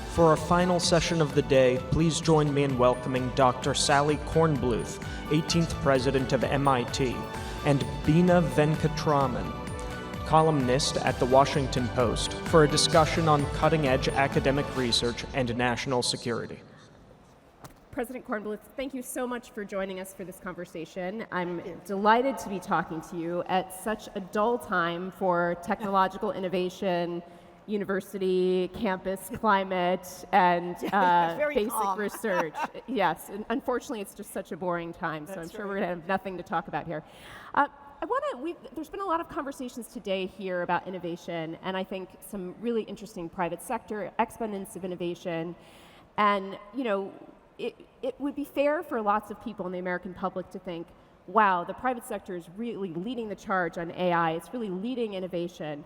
For our final session of the day, please join me in welcoming Dr. Sally Kornbluth, 18th President of MIT, and Bina Venkataraman, columnist at the Washington Post, for a discussion on cutting-edge academic research and national security. President Kornbluth, thank you so much for joining us for this conversation. I'm delighted to be talking to you at such a dull time for technological innovation, university, campus climate, and basic research. Yes, and unfortunately it's just such a boring time, so I'm sure we're going to have nothing to talk about here. There's been a lot of conversations today here about innovation, and I think some really interesting private sector exponents of innovation. And, you know, it would be fair for lots of people in the American public to think, wow, the private sector is really leading the charge on AI. It's really leading innovation.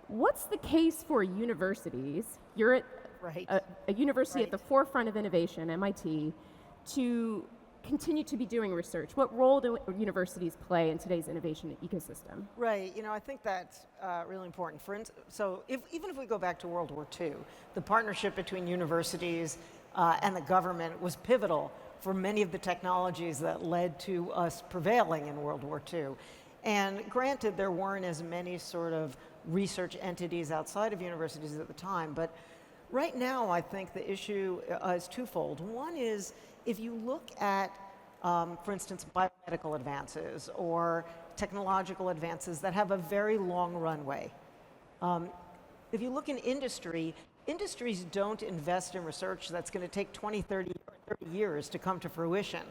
What's the case for universities? You're at a university at the forefront of innovation, MIT, to continue to be doing research. What role do universities play in today's innovation ecosystem? Right, you know, I think that's really important. Even if we go back to World War II, the partnership between universities and the government was pivotal for many of the technologies that led to us prevailing in World War II. And granted, there weren't as many sort of research entities outside of universities at the time, but right now I think the issue is twofold. One is, if you look at, for instance, biomedical advances or technological advances that have a very long runway. If you look in industry, industries don't invest in research that's going to take 20, 30, or 30 years to come to fruition.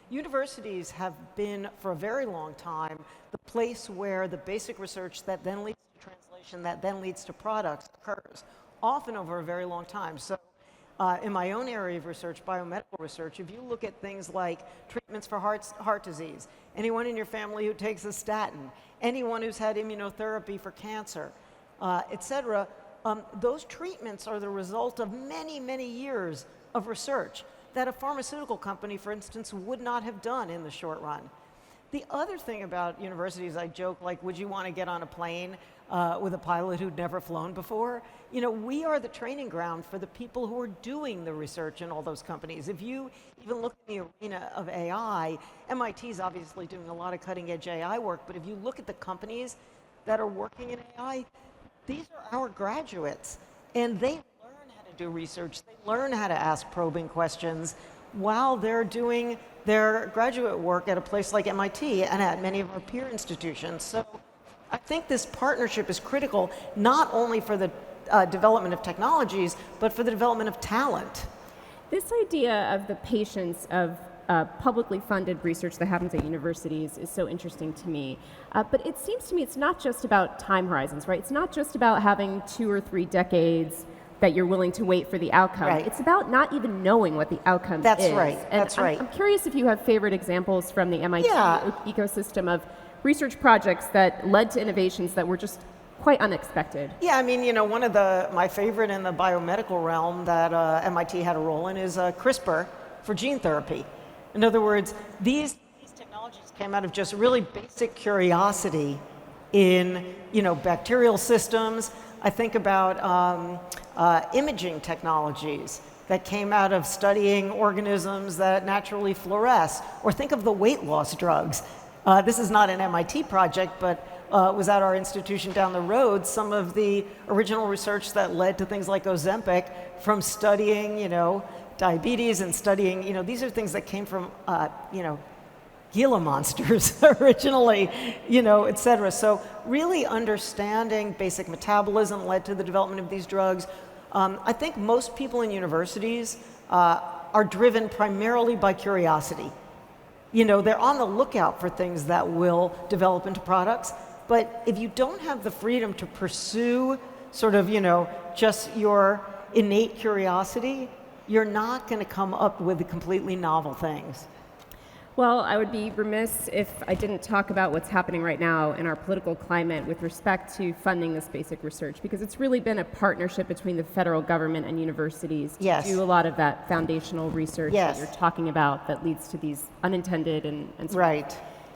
Universities have been, for a very long time, the place where the basic research that then leads to translation, that then leads to products occurs, often over a very long time. So in my own area of research, biomedical research, if you look at things like treatments for heart disease, anyone in your family who takes a statin, anyone who's had immunotherapy for cancer, et cetera, those treatments are the result of many, many years of research that a pharmaceutical company, for instance, would not have done in the short run. The other thing about universities, I joke, like, would you want to get on a plane with a pilot who'd never flown before? You know, we are the training ground for the people who are doing the research in all those companies. If you even look in the arena of AI, MIT is obviously doing a lot of cutting-edge AI work, but if you look at the companies that are working in AI, these are our graduates, and they learn how to do research. They learn how to ask probing questions while they're doing their graduate work at a place like MIT and at many of our peer institutions. So I think this partnership is critical, not only for the development of technologies, but for the development of talent. This idea of the patience of publicly funded research that happens at universities is so interesting to me. But it seems to me it's not just about time horizons, right? It's not just about having 2 or 3 decades that you're willing to wait for the outcome. Right. It's about not even knowing what the outcome is. That's right. And that's right. I'm curious if you have favorite examples from the MIT ecosystem of research projects that led to innovations that were just quite unexpected. Yeah, I mean, you know, one of my favorite in the biomedical realm that MIT had a role in is CRISPR for gene therapy. In other words, these technologies came out of just really basic curiosity in, you know, bacterial systems. I think about imaging technologies that came out of studying organisms that naturally fluoresce, or think of the weight loss drugs. This is not an MIT project, but was at our institution down the road, some of the original research that led to things like Ozempic from studying, you know, diabetes and studying, you know, these are things that came from, you know, Gila monsters originally, you know, et cetera. So really understanding basic metabolism led to the development of these drugs. I think most people in universities are driven primarily by curiosity. You know, they're on the lookout for things that will develop into products, but if you don't have the freedom to pursue sort of, you know, just your innate curiosity, you're not going to come up with completely novel things. Well, I would be remiss if I didn't talk about what's happening right now in our political climate with respect to funding this basic research, because it's really been a partnership between the federal government and universities to do a lot of that foundational research that you're talking about that leads to these unintended and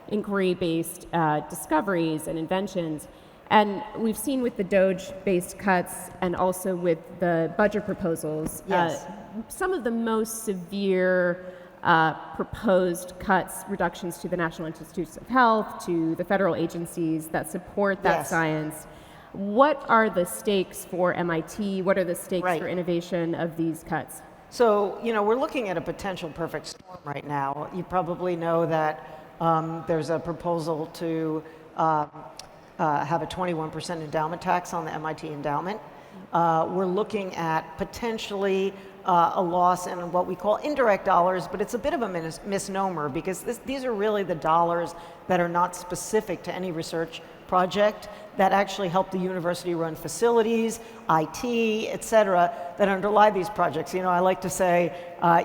inquiry-based discoveries and inventions. And we've seen with the DOGE-based cuts and also with the budget proposals, Yes. some of the most severe proposed cuts, reductions to the National Institutes of Health, to the federal agencies that support that Yes. science. What are the stakes for MIT? What are the stakes Right. for innovation of these cuts? So, we're looking at a potential perfect storm right now. You probably know that there's a proposal to have a 21% endowment tax on the MIT endowment. We're looking at potentially a loss in what we call indirect dollars, but it's a bit of a misnomer because these are really the dollars that are not specific to any research project that actually help the university run facilities, IT, et cetera, that underlie these projects. I like to say,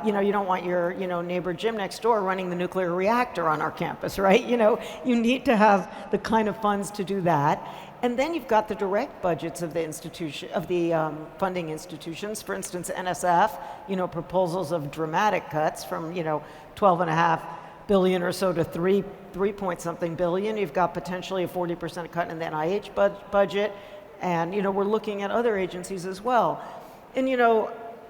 you don't want your, neighbor Jim next door running the nuclear reactor on our campus, right? You need to have the kind of funds to do that. And then you've got the direct budgets of the institution, of the funding institutions. For instance, NSF, proposals of dramatic cuts from, 12.5 billion or so to 3 point something billion. You've got potentially a 40% cut in the NIH budget. And, we're looking at other agencies as well. And,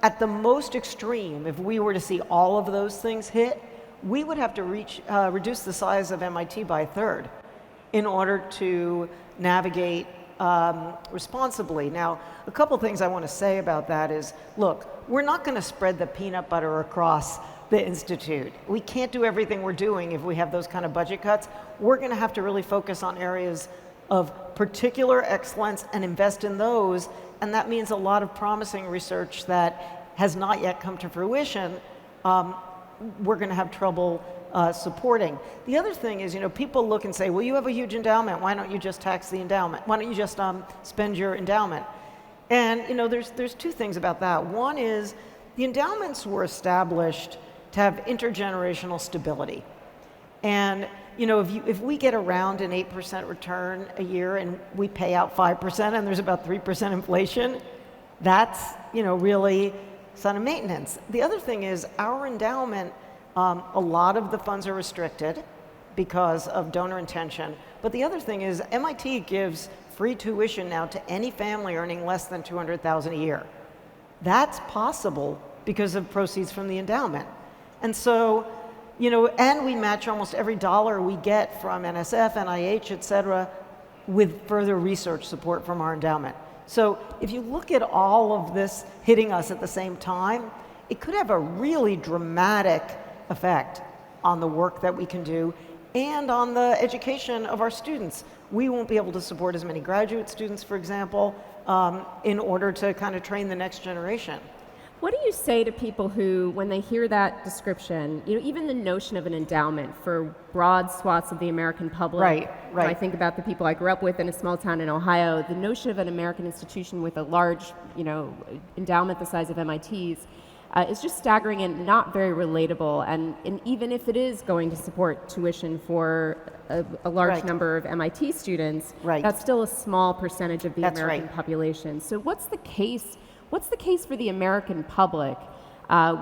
at the most extreme, if we were to see all of those things hit, we would have to reduce the size of MIT by a third in order to navigate responsibly. Now, a couple things I want to say about that is, look, we're not going to spread the peanut butter across the institute. We can't do everything we're doing if we have those kind of budget cuts. We're going to have to really focus on areas of particular excellence and invest in those, and that means a lot of promising research that has not yet come to fruition, we're going to have trouble supporting. The other thing is, people look and say, well, you have a huge endowment. Why don't you just tax the endowment? Why don't you just spend your endowment? And, there's two things about that. One is the endowments were established to have intergenerational stability. And, if we get around an 8% return a year and we pay out 5% and there's about 3% inflation, that's, really son of maintenance. The other thing is our endowment, a lot of the funds are restricted because of donor intention. But the other thing is MIT gives free tuition now to any family earning less than $200,000 a year. That's possible because of proceeds from the endowment. And so, and we match almost every dollar we get from NSF, NIH, et cetera, with further research support from our endowment. So if you look at all of this hitting us at the same time, it could have a really dramatic effect on the work that we can do and on the education of our students. We won't be able to support as many graduate students, for example, in order to kind of train the next generation. What do you say to people who, when they hear that description, even the notion of an endowment for broad swaths of the American public? Right. I think about the people I grew up with in a small town in Ohio. The notion of an American institution with a large, endowment the size of MIT's is just staggering and not very relatable. And even if it is going to support tuition for a large number of MIT students, that's still a small percentage of the American population. So what's the case? What's the case for the American public,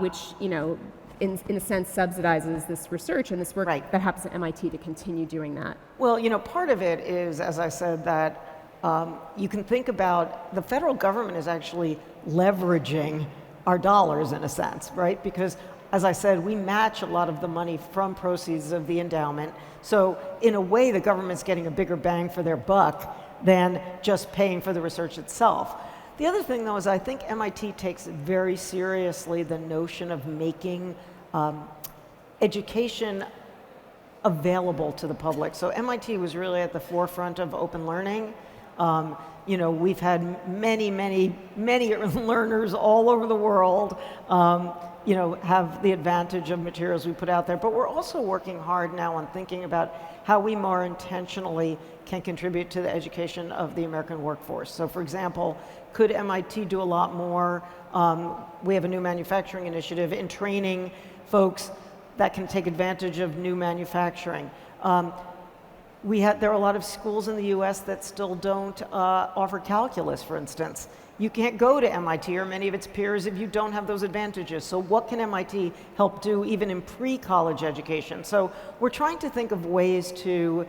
which, in a sense, subsidizes this research and this work that happens at MIT to continue doing that? Well, part of it is, as I said, that you can think about the federal government is actually leveraging our dollars in a sense, right? Because, as I said, we match a lot of the money from proceeds of the endowment. So in a way, the government's getting a bigger bang for their buck than just paying for the research itself. The other thing, though, is I think MIT takes very seriously the notion of making education available to the public. So MIT was really at the forefront of open learning. We've had many learners all over the world, have the advantage of materials we put out there. But we're also working hard now on thinking about how we more intentionally can contribute to the education of the American workforce. So, for example, could MIT do a lot more? We have a new manufacturing initiative in training folks that can take advantage of new manufacturing. There are a lot of schools in the US that still don't offer calculus, for instance. You can't go to MIT or many of its peers if you don't have those advantages. So what can MIT help do even in pre-college education? So we're trying to think of ways to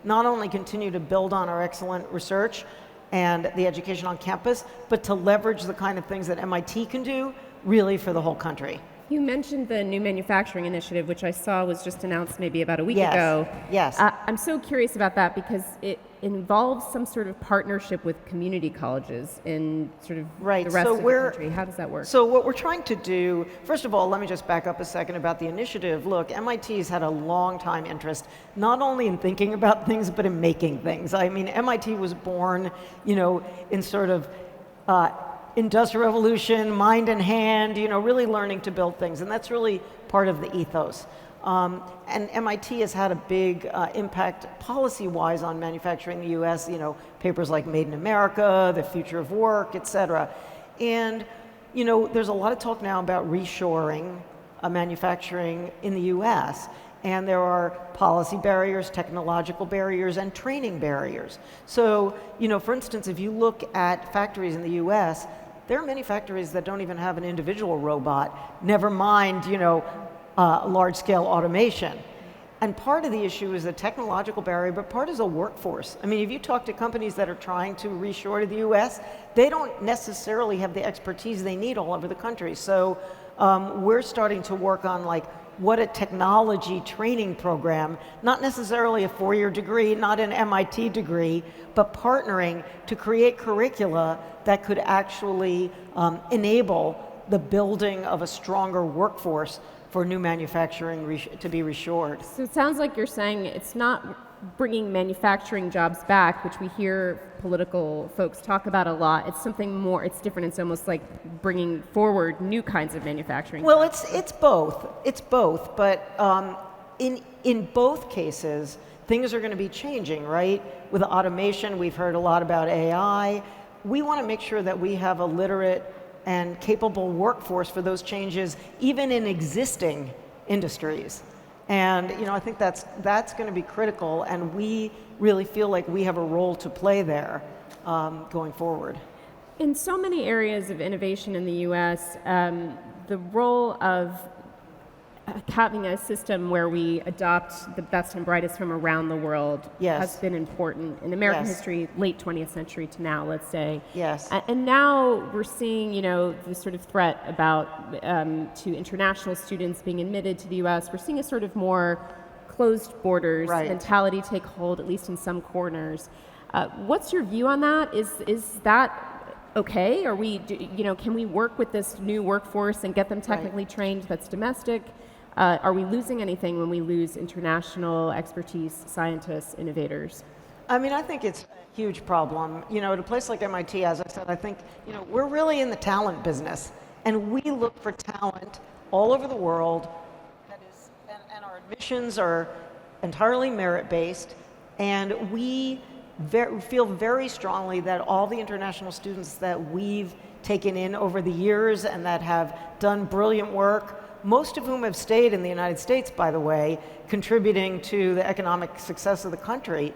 not only continue to build on our excellent research and the education on campus, but to leverage the kind of things that MIT can do really for the whole country. You mentioned the new manufacturing initiative, which I saw was just announced maybe about a week Yes. ago. Yes. I'm so curious about that because it involves some sort of partnership with community colleges in sort of Right. the rest So of the country. How does that work? So what we're trying to do, first of all, let me just back up a second about the initiative. Look, MIT's had a long time interest, not only in thinking about things, but in making things. I mean, MIT was born, in sort of Industrial Revolution, mind in hand, really learning to build things. And that's really part of the ethos. And MIT has had a big impact policy-wise on manufacturing in the US, papers like Made in America, The Future of Work, et cetera. And, there's a lot of talk now about reshoring manufacturing in the US. And there are policy barriers, technological barriers, and training barriers. So, for instance, if you look at factories in the US, there are many factories that don't even have an individual robot, never mind, large-scale automation. And part of the issue is a technological barrier, but part is a workforce. I mean, if you talk to companies that are trying to reshore to the US, they don't necessarily have the expertise they need all over the country. So we're starting to work on what a technology training program, not necessarily a 4-year degree, not an MIT degree, but partnering to create curricula that could actually enable the building of a stronger workforce for new manufacturing to be reshored. So it sounds like you're saying it's not bringing manufacturing jobs back, which we hear political folks talk about a lot. It's something more, it's different. It's almost like bringing forward new kinds of manufacturing. Well, it's both. It's both. But in both cases, things are going to be changing, right? With automation, we've heard a lot about AI. We want to make sure that we have a literate and capable workforce for those changes, even in existing industries. And I think that's going to be critical, and we really feel like we have a role to play there going forward. In so many areas of innovation in the U.S., the role of having a system where we adopt the best and brightest from around the world Yes. has been important in American Yes. history, late 20th century to now, let's say. Yes. And now we're seeing, the sort of threat about to international students being admitted to the U.S. We're seeing a sort of more closed borders Right. mentality take hold, at least in some corners. What's your view on that? Is that okay? Are we, can we work with this new workforce and get them technically trained that's domestic? Are we losing anything when we lose international expertise, scientists, innovators? I mean, I think it's a huge problem. At a place like MIT, as I said, I think, we're really in the talent business. And we look for talent all over the world. And our admissions are entirely merit-based. And we feel very strongly that all the international students that we've taken in over the years and that have done brilliant work, most of whom have stayed in the United States, by the way, contributing to the economic success of the country.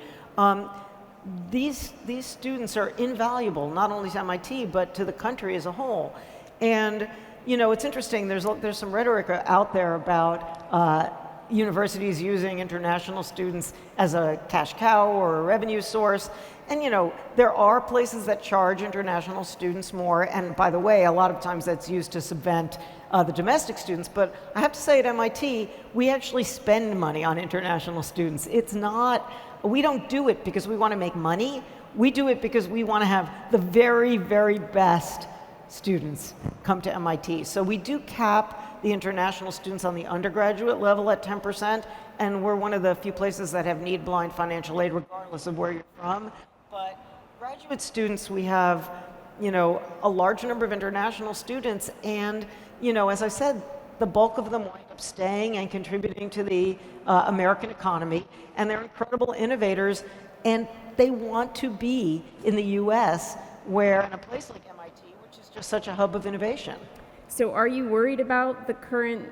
These students are invaluable, not only to MIT, but to the country as a whole. And, it's interesting, there's some rhetoric out there about universities using international students as a cash cow or a revenue source. And, there are places that charge international students more. And by the way, a lot of times that's used to subvent the domestic students. But I have to say at MIT, we actually spend money on international students. We don't do it because we want to make money. We do it because we want to have the very, very best students come to MIT. So we do cap the international students on the undergraduate level at 10%, and we're one of the few places that have need-blind financial aid regardless of where you're from. But graduate students, we have, a large number of international students, and, as I said, the bulk of them wind up staying and contributing to the American economy, and they're incredible innovators, and they want to be in the US, where in a place like MIT, which is just such a hub of innovation. So are you worried about the current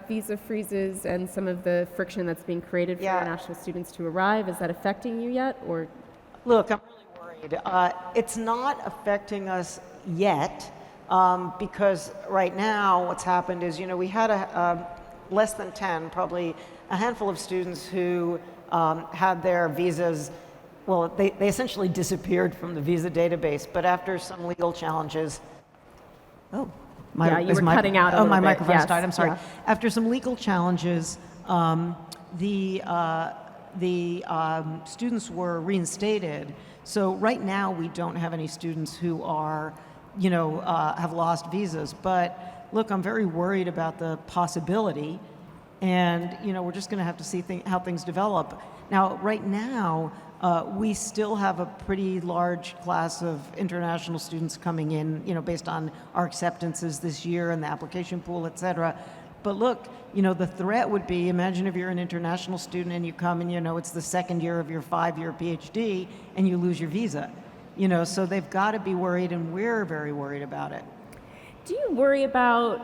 visa freezes and some of the friction that's being created for international students to arrive? Is that affecting you yet, or? Look, I'm really worried. It's not affecting us yet, because right now what's happened is, we had less than 10, probably a handful of students who had their visas, well, they essentially disappeared from the visa database, but after some legal challenges, you were cutting out a little my bit. microphone's Yes. died, I'm sorry. Yeah. After some legal challenges, the students were reinstated. So right now we don't have any students who are, have lost visas. But look, I'm very worried about the possibility, and we're just going to have to see how things develop. Now, right now, we still have a pretty large class of international students coming in, based on our acceptances this year and the application pool, et cetera. But look, the threat would be, imagine if you're an international student and you come and it's the second year of your 5-year PhD and you lose your visa. So they've got to be worried, and we're very worried about it. Do you worry about,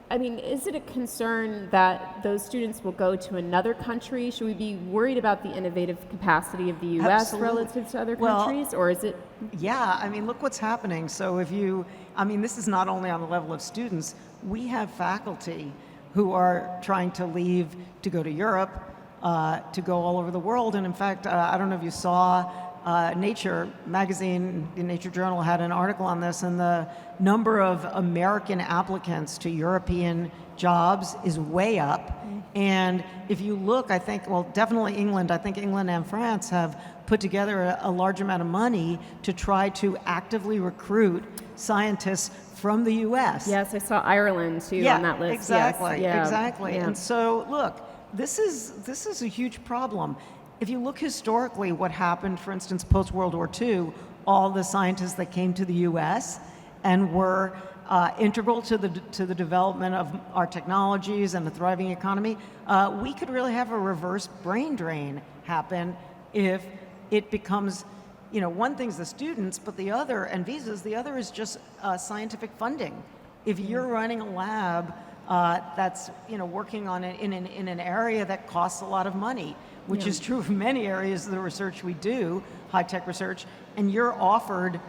is it a concern that those students will go to another country? Should we be worried about the innovative capacity of the U.S. Absolutely. relative to other countries, or is it? Yeah, look what's happening. So this is not only on the level of students, we have faculty who are trying to leave to go to Europe, to go all over the world. And in fact, I don't know if you saw, Nature magazine, the Nature Journal had an article on this, and the number of American applicants to European jobs is way up. And if you look, definitely England, I think England and France have put together a large amount of money to try to actively recruit scientists from the U.S. Yes, I saw Ireland too on that list. Exactly, yes. exactly. Yeah. And so, look, this is a huge problem. If you look historically, what happened, for instance, post-World War II, all the scientists that came to the U.S. and were integral to the development of our technologies and the thriving economy, we could really have a reverse brain drain happen if it becomes, one thing's the students, but the other, and visas, the other is just scientific funding. If you're running a lab that's working on it in an area that costs a lot of money, which is true of many areas of the research we do, high-tech research, and you're offered,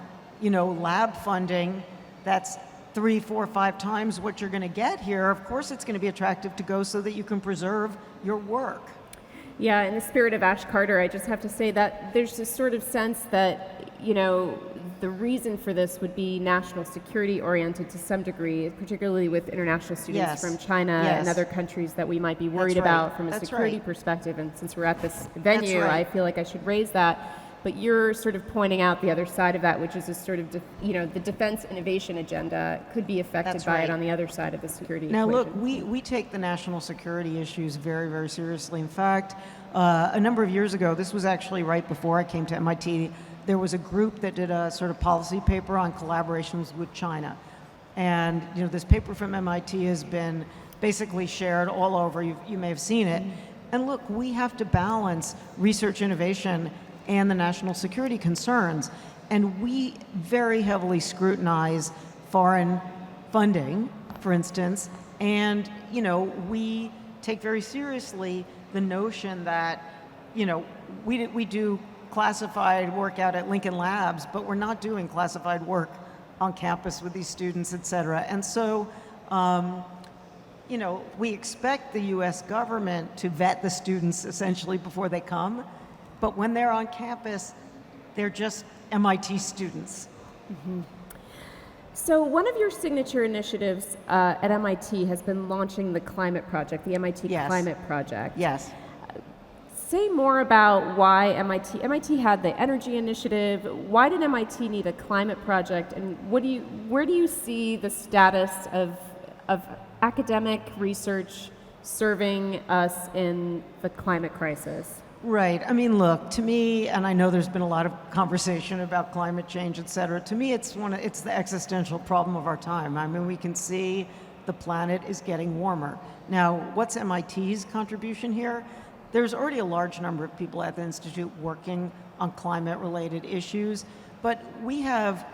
lab funding that's 3, 4, 5 times what you're going to get here, of course it's going to be attractive to go so that you can preserve your work. Yeah, in the spirit of Ash Carter, I just have to say that there's this sort of sense that, the reason for this would be national security oriented to some degree, particularly with international students from China and other countries that we might be worried about from a security perspective. And since we're at this venue, I feel like I should raise that. But you're sort of pointing out the other side of that, which is a sort of, the defense innovation agenda could be affected by it on the other side of the security Now, equation. look, we take the national security issues very, very seriously. In fact, a number of years ago, this was actually right before I came to MIT, there was a group that did a sort of policy paper on collaborations with China. And, this paper from MIT has been basically shared all over. You may have seen it. And look, we have to balance research innovation and the national security concerns. And we very heavily scrutinize foreign funding, for instance, and, we take very seriously the notion that, we do classified work out at Lincoln Labs, but we're not doing classified work on campus with these students, et cetera. And so, we expect the U.S. government to vet the students essentially before they come, but when they're on campus, they're just MIT students. Mm-hmm. So one of your signature initiatives at MIT has been launching the Climate Project, the MIT Climate Project. Yes. Say more about why MIT had the energy initiative. Why did MIT need a climate project, and where do you see the status of academic research serving us in the climate crisis? Right. Look, to me, and I know there's been a lot of conversation about climate change, et cetera. To me, it's the existential problem of our time. We can see the planet is getting warmer. Now, what's MIT's contribution here? There's already a large number of people at the Institute working on climate-related issues, but we have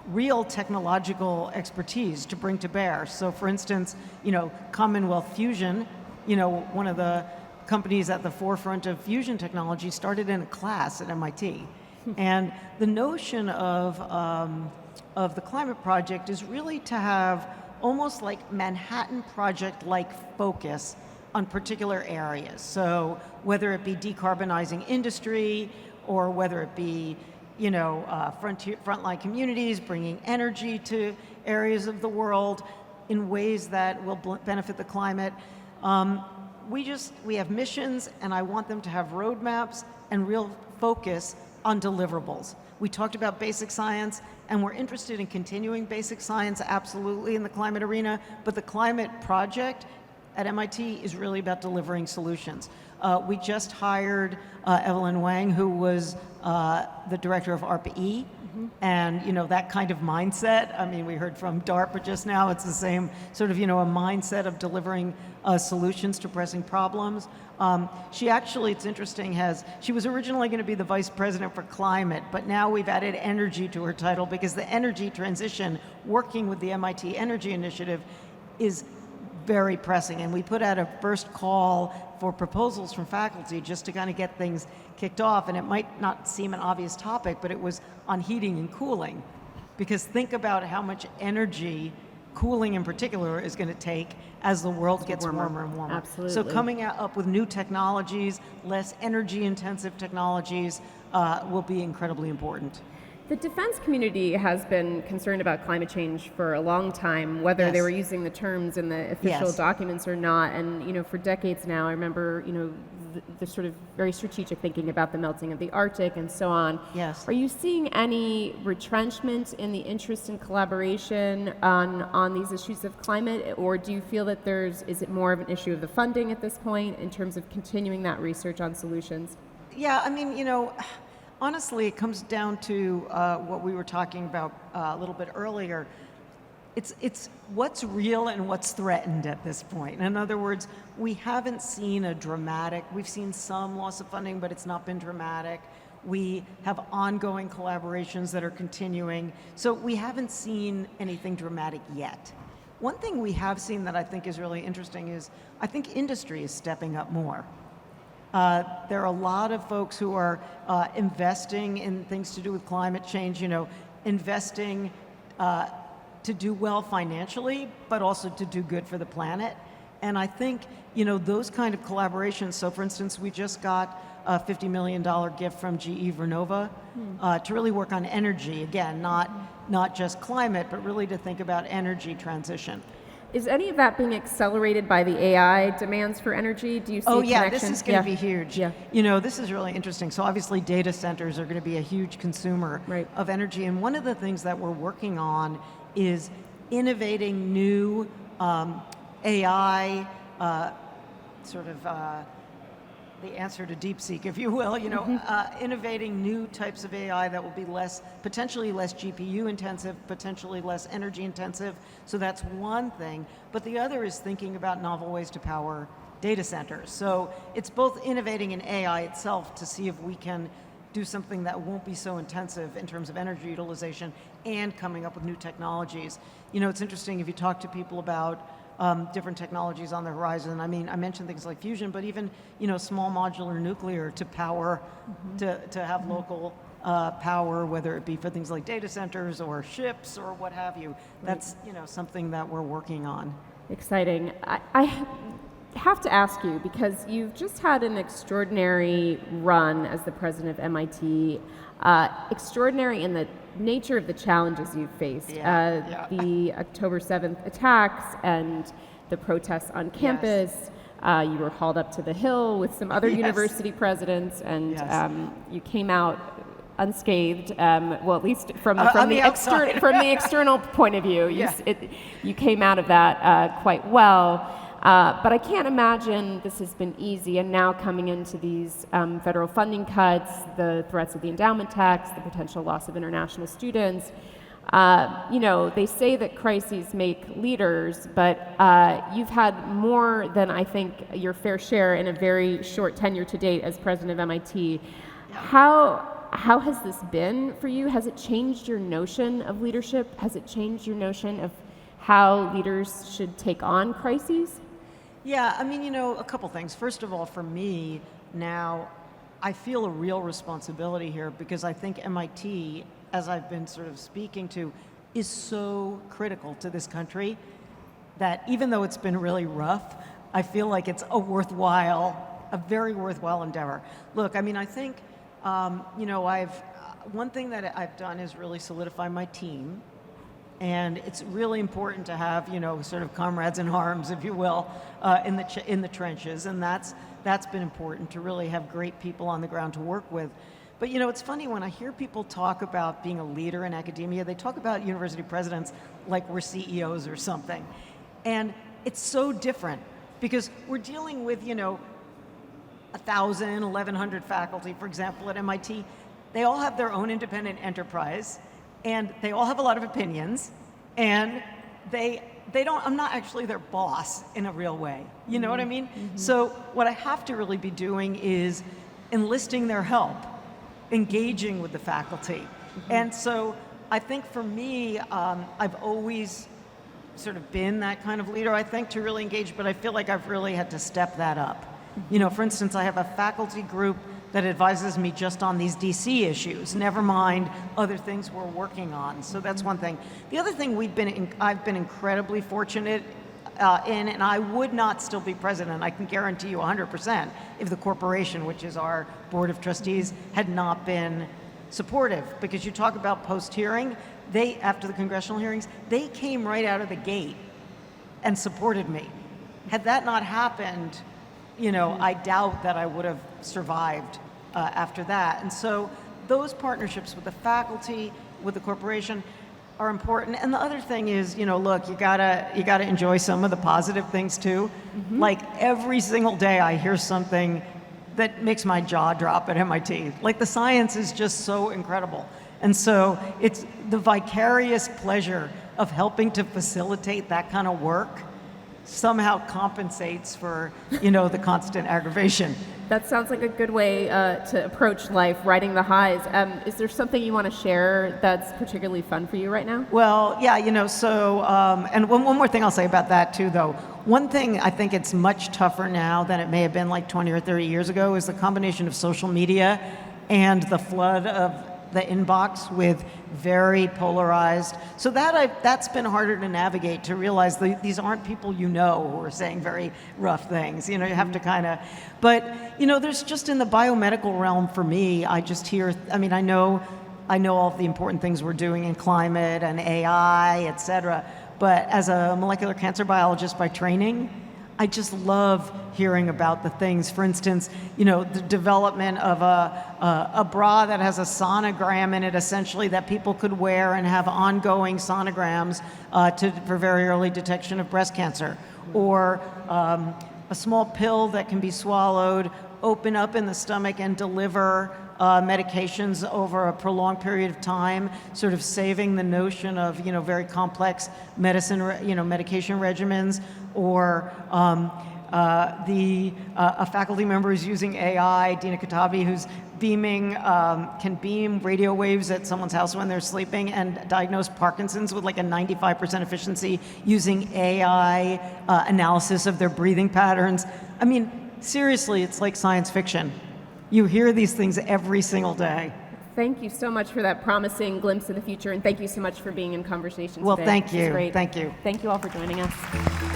real technological expertise to bring to bear. So, for instance, Commonwealth Fusion, one of the companies at the forefront of fusion technology, started in a class at MIT. And the notion of the Climate Project is really to have almost like Manhattan Project-like focus on particular areas. So whether it be decarbonizing industry, or whether it be, frontline communities, bringing energy to areas of the world in ways that will benefit the climate. We have missions, and I want them to have roadmaps and real focus on deliverables. We talked about basic science, and we're interested in continuing basic science absolutely in the climate arena, but the climate project at MIT is really about delivering solutions. We just hired Evelyn Wang, who was the director of ARPA-E, and that kind of mindset. I mean, we heard from DARPA just now. It's the same sort of a mindset of delivering solutions to pressing problems. She actually, it's interesting, she was originally going to be the vice president for climate, but now we've added energy to her title because the energy transition, working with the MIT Energy Initiative, is very pressing. And we put out a first call for proposals from faculty just to kind of get things kicked off. And it might not seem an obvious topic, but it was on heating and cooling. Because think about how much energy cooling in particular is going to take as the world gets warmer and warmer. Absolutely. So coming up with new technologies, less energy intensive technologies will be incredibly important. The defense community has been concerned about climate change for a long time, whether they were using the terms in the official documents or not. And for decades now, I remember the sort of very strategic thinking about the melting of the Arctic and so on. Yes. Are you seeing any retrenchment in the interest in collaboration on these issues of climate, or do you feel that is it more of an issue of the funding at this point in terms of continuing that research on solutions? Yeah, I mean, honestly, it comes down to what we were talking about a little bit earlier. It's what's real and what's threatened at this point. In other words, we haven't seen we've seen some loss of funding, but it's not been dramatic. We have ongoing collaborations that are continuing. So we haven't seen anything dramatic yet. One thing we have seen that I think is really interesting is I think industry is stepping up more. There are a lot of folks who are investing in things to do with climate change, investing to do well financially, but also to do good for the planet. And I think, those kind of collaborations, so for instance, we just got a $50 million gift from GE Vernova to really work on energy, again, not just climate, but really to think about energy transition. Is any of that being accelerated by the AI demands for energy? Do you see a connection? This is going to be huge. Yeah. This is really interesting. So obviously data centers are going to be a huge consumer of energy. And one of the things that we're working on is innovating new AI, the answer to DeepSeek, if you will, innovating new types of AI that will be potentially less GPU intensive, potentially less energy intensive. So that's one thing. But the other is thinking about novel ways to power data centers. So it's both innovating in AI itself to see if we can do something that won't be so intensive in terms of energy utilization and coming up with new technologies. It's interesting if you talk to people about different technologies on the horizon. I mean, I mentioned things like fusion, but even, small modular nuclear to power, to have local power, whether it be for things like data centers or ships or what have you. That's, something that we're working on. Exciting. I have to ask you, because you've just had an extraordinary run as the president of MIT, extraordinary in the nature of the challenges you've faced, the October 7th attacks and the protests on campus. You were hauled up to the Hill with some other university presidents, and you came out unscathed. Well, at least from the external point of view, you came out of that quite well. But I can't imagine this has been easy, and now coming into these federal funding cuts, the threats of the endowment tax, the potential loss of international students. They say that crises make leaders, but you've had more than I think your fair share in a very short tenure to date as president of MIT. How has this been for you? Has it changed your notion of leadership? Has it changed your notion of how leaders should take on crises? Yeah, I mean, a couple things. First of all, for me now, I feel a real responsibility here because I think MIT, as I've been sort of speaking to, is so critical to this country that even though it's been really rough, I feel like it's a very worthwhile endeavor. Look, I mean, I think, one thing that I've done is really solidify my team. And it's really important to have, sort of comrades in arms, if you will, in the trenches. And that's been important, to really have great people on the ground to work with. But it's funny, when I hear people talk about being a leader in academia, they talk about university presidents like we're CEOs or something. And it's so different, because we're dealing with, 1,000, 1,100 faculty, for example, at MIT. They all have their own independent enterprise, and they all have a lot of opinions, and I'm not actually their boss in a real way. You know what I mean? Mm-hmm. So what I have to really be doing is enlisting their help, engaging with the faculty. Mm-hmm. And so I think for me, I've always sort of been that kind of leader, I think, to really engage, but I feel like I've really had to step that up. Mm-hmm. For instance, I have a faculty group that advises me just on these DC issues, never mind other things we're working on. So that's one thing. The other thing I've been incredibly fortunate in, and I would not still be president, I can guarantee you 100%, if the corporation, which is our board of trustees, had not been supportive. Because you talk about post-hearing, after the congressional hearings, they came right out of the gate and supported me. Had that not happened, I doubt that I would have survived after that. And so those partnerships with the faculty, with the corporation, are important. And the other thing is, look, you gotta enjoy some of the positive things too. Mm-hmm. Like every single day I hear something that makes my jaw drop at MIT. Like the science is just so incredible. And so it's the vicarious pleasure of helping to facilitate that kind of work somehow compensates for, the constant aggravation. That sounds like a good way to approach life, riding the highs. Is there something you want to share that's particularly fun for you right now? Well, yeah, and one more thing I'll say about that too, though. One thing I think it's much tougher now than it may have been like 20 or 30 years ago is the combination of social media and the flood of the inbox with very polarized. So that's been harder to navigate, to realize these aren't people who are saying very rough things. You have to kind of, but there's just in the biomedical realm for me, I just hear, I know all of the important things we're doing in climate and AI, et cetera. But as a molecular cancer biologist by training, I just love hearing about the things. For instance, the development of a bra that has a sonogram in it, essentially, that people could wear and have ongoing sonograms for very early detection of breast cancer. Or a small pill that can be swallowed, open up in the stomach and deliver medications over a prolonged period of time, sort of saving the notion of, very complex medication regimens. Or a faculty member is using AI, Dina Katabi, who's can beam radio waves at someone's house when they're sleeping and diagnose Parkinson's with like a 95% efficiency using AI analysis of their breathing patterns. Seriously, it's like science fiction. You hear these things every single day. Thank you so much for that promising glimpse of the future, and thank you so much for being in conversation today. Well, thank you. Great. Thank you. Thank you all for joining us.